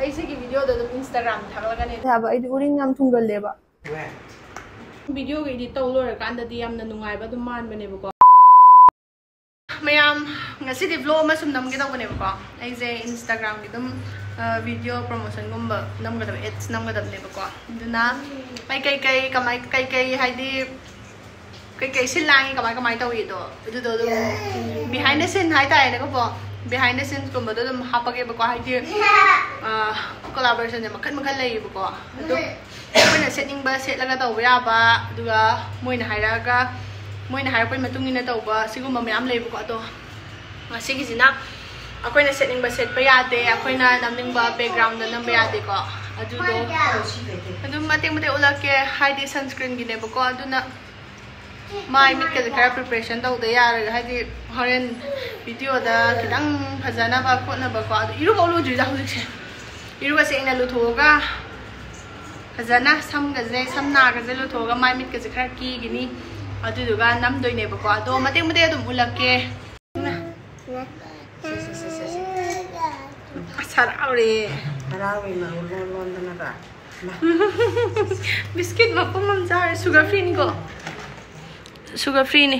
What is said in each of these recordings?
ꯑꯩꯁꯤꯒꯤ ꯚꯤꯗꯤꯑꯣꯗꯣ ꯑꯗꯨꯝ Instagram ꯊꯥꯒꯠꯂꯛꯀꯅꯤ ꯍꯥꯏꯕ ꯑꯩꯗꯤ ꯎꯔꯤꯡ ꯌꯥꯝ ꯊꯨꯡꯒꯜꯂꯦꯕ ꯚꯤꯗꯤꯑꯣꯒ ꯏꯗꯤꯠ ꯇꯧ ꯂꯣꯏꯔꯀꯥꯟꯗꯗꯤ ꯌꯥꯝꯅ ꯅꯨꯡꯉꯥꯏꯕ ꯑꯗꯨꯝ ꯃꯥꯟꯕꯅꯦꯕꯀꯣ ꯃꯌꯥꯝ ꯉꯁꯤꯗꯤ vlog ꯑꯃ ꯁꯨꯝ ꯅꯝꯒꯦ ꯇꯧꯕꯅꯦꯕꯀꯣ ꯑꯩꯁꯦ Instagramꯒꯤ ꯑꯗꯨꯝ ꯚꯤꯗꯤꯑꯣ ꯄ꯭ꯔꯣꯃꯣꯁꯟꯒꯨꯝꯕ ꯅꯝꯒꯗꯕ ads ꯅꯝꯒꯗꯕꯅꯦꯕꯀꯣ ꯑꯗꯨꯅ ꯑꯩ ꯀꯩ ꯍꯥꯏꯗꯤ ꯀꯩ ꯁꯤꯟ ꯂꯥꯡꯉꯤ ꯀꯃꯥꯏ ꯇꯧꯏꯗꯣ ꯑꯗꯨꯗꯣ ꯑꯗꯨꯝ behind the scene ꯍꯥꯏꯇꯥꯔꯦꯅꯦꯀꯣ behind the scenes ꯒꯨꯝꯕꯗꯣ ꯑꯗꯨꯝ ꯍꯥꯞꯄꯒꯦꯕꯀꯣ ꯍꯥꯏꯗꯤ collaboration ꯃꯈꯜ ꯂꯩꯌꯦꯕꯀꯣ ꯑꯗꯨ ꯑꯩꯈꯣꯏꯅ ꯁꯦꯠꯅꯤꯡꯕ ꯁꯦꯠꯂꯒ ꯇꯧꯕ ꯌꯥꯕ ꯑꯗꯨꯒ ꯃꯣꯏꯅ ꯍꯥꯏꯔꯛꯄꯒꯤ ꯃꯇꯨꯡ ꯏꯟꯅ ꯇꯧꯕ ꯁꯤꯒꯨꯝꯕ ꯃꯌꯥꯝ ꯂꯩꯕꯀꯣ ꯑꯗꯣ ꯉꯁꯤꯒꯤꯁꯤꯅ ꯑꯩꯈꯣꯏꯅ ꯁꯦꯠꯅꯤꯡꯕ ꯁꯦꯠꯄ ꯌꯥꯗꯦ ꯑꯩꯈꯣꯏꯅ ꯅꯝꯅꯤꯡꯕ background ꯅꯝꯕ ꯌꯥꯗꯦꯀꯣ ꯑꯗꯨꯗꯣ ꯑꯗꯨꯝ ꯃꯇꯦꯛ ꯎꯠꯂꯛꯀꯦ ꯍꯥꯏꯗꯤ sunscreenꯒꯤꯅꯦꯕꯀꯣ ꯑꯗꯨꯅ ꯃꯥꯏ ꯃꯤꯠꯀꯁꯦ ꯈꯔ preparation ꯇꯧꯗ ꯌꯥꯔꯣꯏ ꯍꯥꯏꯗꯤ ꯍꯣꯔꯦꯟ ꯚꯤꯗꯤꯑꯣꯗ ꯈꯤꯇꯪ ꯐꯖꯅꯕ ꯈꯣꯠꯅꯕꯀꯣ ꯑꯗꯨ ꯏꯔꯨꯕ ꯂꯨꯗ꯭ꯔꯤꯗ ꯍꯧꯖꯤꯛꯁꯦ ꯏꯔꯨꯒ ꯁꯦꯡꯅ ꯂꯨꯊꯣꯛꯑꯒ ꯐꯖꯅ ꯁꯝ ꯅꯥꯒꯁꯦ ꯂꯨꯊꯣꯛꯑꯒ ꯃꯥꯏ ꯃꯤꯠꯀꯁꯦ ꯈꯔ ꯀꯤꯒꯤꯅꯤ ꯑꯗꯨꯗꯨꯒ ꯅꯝꯗꯣꯏꯅꯦꯕꯀꯣ ꯑꯗꯣ ꯃꯇꯦꯛ ꯑꯗꯨꯝ ꯎꯠꯂꯛꯀꯦ ꯍꯔꯥꯎꯔꯦ biscuit mapum am jar sugar free ni ko sugar free ni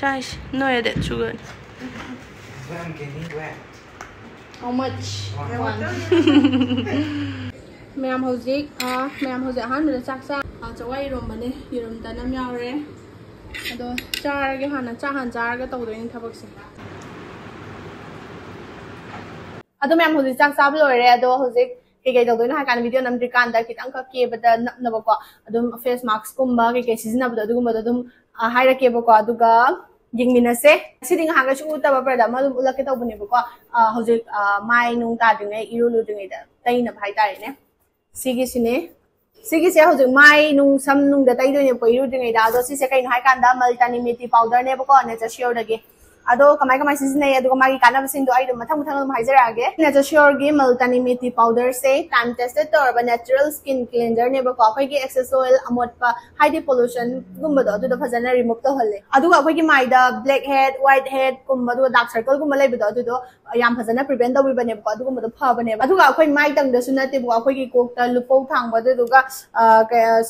guys no added sugar how much ma'am hozik han da chak sa chawai rom bane yurum tanam yaure ado charage hana han jarga tawdoin thabak se ado ma'am hozik chak sa lore ado hozik kay tawdoin ha kan video namdri kan da kitang ka kebada nabako adum face mask kumba kay seasonabado adugumba adum hairake bako aduga jingminase siding hanga chu utaba brada malum ulake tawbune bako hozik mai nung ta dingai iru lu dingai da taina bhai tare ne sigi se hozik mai nung sam nung da tai doine po iru dingai da ado si se kai hai kan da Multani Mitti powder ne bako ne cha sure dage ado kamai season ay aduga magi kanab sing do ay mathang haizarage nature sure gi Multani Mitti powder say time tested or natural skin cleanser ne ba ko akhoi gi excess oil amot pa high pollution gumba do adu fajana remove to holle aduga akhoi gi mai da black head white head gumba do dark circle gumba lay bido adu do yam fajana prevent do bane ba adu gumba do pha bane aduga akhoi mai tang da sunate bu akhoi gi kok ta lupo thang ba duga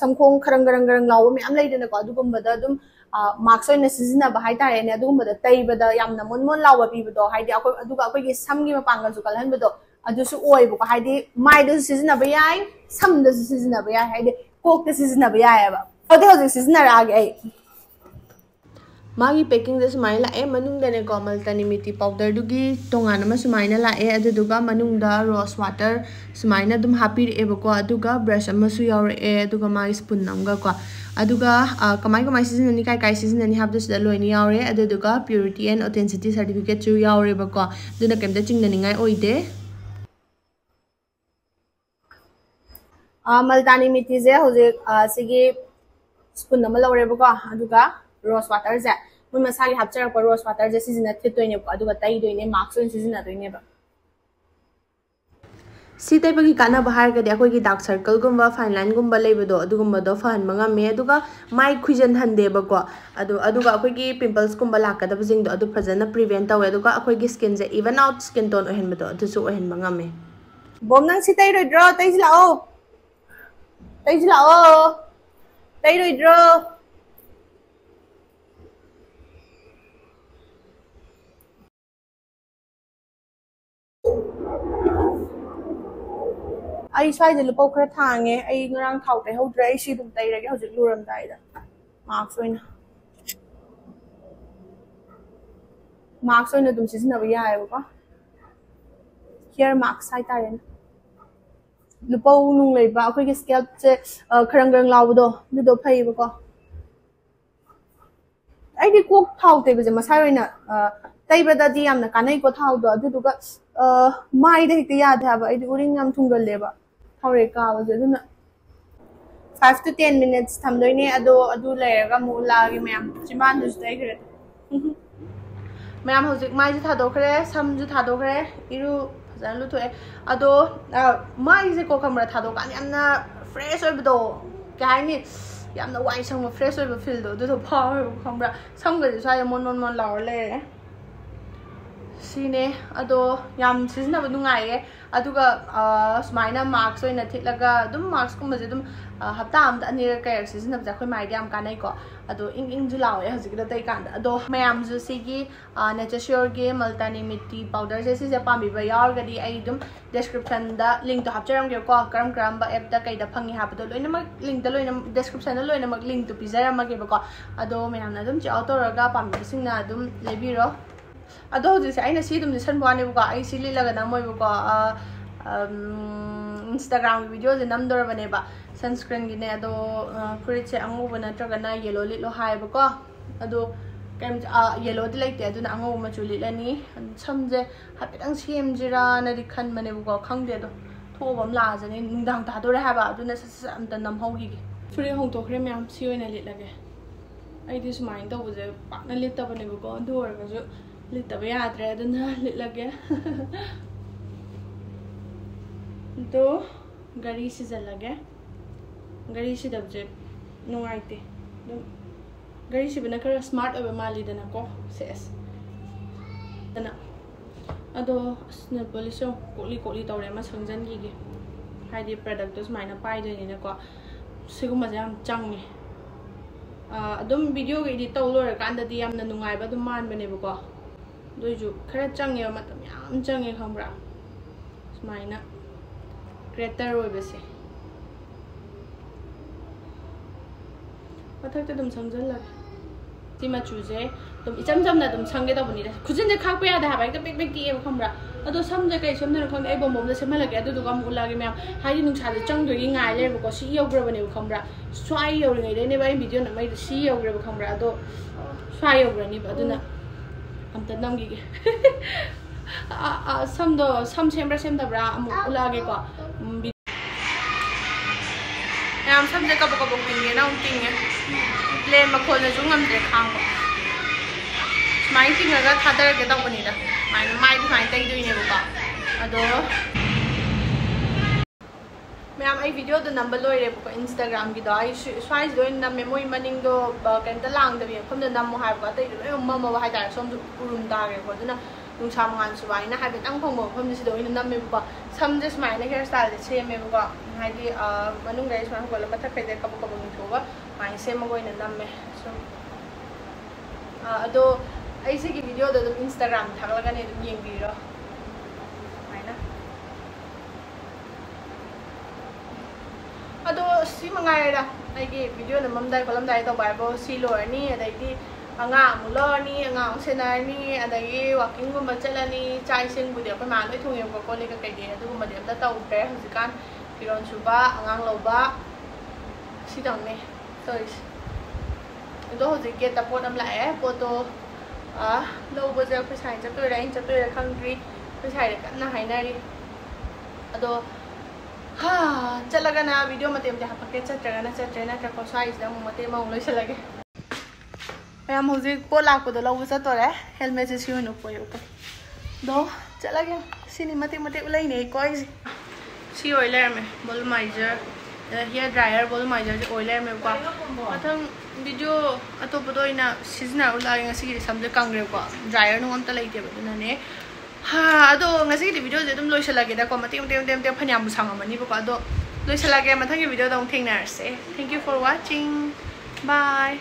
samkhong kharang law me am lay dena ko adu gumba da dum marks on season ba hai tare ne adugumba da tai ba da yamna mon lawa bi do hai di akoi aduga akoi gi samgi ma pangal su kalhan ba do adu su oi bu hai di mai do season ba yai sam da season ba yai hai di kok da season ba yai ba adu hoji season ra ge ai magi packing da sumai la e manung da ne ko Multani Mitti powder du gi tongan ma sumai na la e adu duga manung da rose water sumai na dum happy e ba ko aduga brush ama su yaur e aduga magi spoon nam ga ko aduga kamai season ni kai season ni habda sida loini yaure aduga purity and authenticity certificate chu yaure ba ko duna kemda chingna ningai oide Multani Mitti je hoje sigi spoon nama laure ba ko aduga rose water je mun masali hapchara ko rose water je season thit toine ko aduga tai doine marks on season doine ba si tai bagi kana bahar ga de gi dark circle gumba fine line gumba lebedo adugumba do fan manga me aduga mai khujan hande ba ko aduga akoi gi pimples gumba lakada bjing do adu fajana prevent tawe aduga akoi gi skin je even out skin tone ohen bedo adu su ohen manga me bom nang si tai roi dro tai jilao tai roi dro ai sai de lupo khra thange ai ngrang thau tai hodra ai si dum tai rage hojik luram dai da marks oina dum season ba ya ba ko here marks sai tare lupo nung lei ba akhoi gi scalp che kharang law do du do phai ba ko ai di kok thau te ba je masai oina tai ba da di yamna kanai ko thau do adu duga mai de hikte ya da ba ai di uring yam thungal le ba thore ka ba je duna 5 to 10 minutes thamdoine adu lerga mu la gi ma'am chiman du stay kre ma'am hozik mai ju thadokre sam ju thadokre iru fajan lu thoe ado mai je ko kamra thadok an yamna fresh oi bdo kai ni yamna wai sang fresh oi ba feel do du pha khamra sam ga ju sai mon law le Sine ado yam sizinaba nungaye aduga sumaina marks oina thitlaga dum marks kumbaje dum hapta amda anira kaya sizinaba ja khoi mai yam kanai ko ado ing ju lawe hojikida tai kanda ado mayam ju sigi nature sure ge Multani Mitti powder je si je pambi ba yargadi ai dum description da link to hapcharam ge ko karam ba app da kai da phangi habado loina mak link da loina description da loina mak link to pizarama ge ba ko ado mayam na dum chi autoraga pambi singna dum lebiro ado jise aina si dum san bwane buka ai si lilaga na moi buka Instagram video je nam dor bane ba sunscreen gi ne ado fruit se angu bana traga na yellow lit lo hai buka ado kem yellow di like te adu na angu ma chu lit lani sam je hapitang sem jira na di khan mane buka khang de do tho bam la jani ningdang ta dor ha ba adu na am ta nam hau gi fruit hong to khrem yam si oina lit lage ai di smai to bu je pa na lit ta bane buka dor ga ju litaba yadre aduna litlage to gari sijalage gari sidabje nungaite dum gari sibana kara smart oba mali dana ko ses dana ado snail polish koli tawre ma sangjan gi haidi product dos maina pai de ni ko siguma jam changi adum video gi edit tawlor kan da di yam na nungai ba dum man bane ba ko doju khara change matam yam change khambra smaina creator oi bese pathak ta dum sangjal la ti ma chuje dum icham na dum sange da buni da khujin je khak pa ya da ha ba ta big ti e khambra ado sam je kai som na khang ai bom da semala ge adu ga mu la ge myam hai nung cha de chang do gi ngai le ko si yau gra bane khambra swai yau ngai de ne ba video na mai si yau gra khambra ado swai yau gra ni ba aduna amta namgi samdo sam sembra semdabra amu ulage ko yam samje ka boko tinge na tinge plane ma khol na jungam de khang ko mai tinga ga thadar ge ta bani da mai tai du ne ba ado ma'am I video the number लोरे को Instagram की दो आई स्वाइस दो इन नमे मोई मनिंग दो Kenta लांग दबी फम the नम हाय को तै दो मम हाय तार सोम उरुम तागे को दुना नुंसा मंगान सुबाई ना हाय तंग फम फम दिस दो इन नमे को सम जस माइ ना हेयर स्टाइल से मे को हायदि मनुंग गाइस मान को लमथा फेदे कब कब निथोबा माइ से मगो इन नमे सो अदो आई से की वीडियो दो इंस्टाग्राम थागलगा ने दम येंगिरो ado si mangai da ai gi video na mamdai kolamdai to bai bo si lo ni adai di anga mu lo ni anga senai ni adai walking gum ba chalani chai sing bu de ko ma loi thung yem ko ko le ka kai de adu ma de da tau te husikan kiron suba angang lo ba si dang ne to is do ho ji get ta pot am lai po to lo bo je ko sai cha to ra khang ri ko sai de kan na hai na ri ado ha chalaga na video matem ja pakte chatrena ka ko size da mate ma loi chalage am hoji po la ko do lo sa to re helmet se siu no po yo do chalaga sini mate ulai ne ko si oiler me volumizer hair dryer volumizer je oiler me ko mathang video atop do ina sizna ulai ngasi gi samje kangre ko dryer no am ta lai te ba na ne ha ado ngasi di video je dum loi salage da ko mati tem phanyam sang amani ko ado loi salage mathang video dong thengnar se thank you for watching bye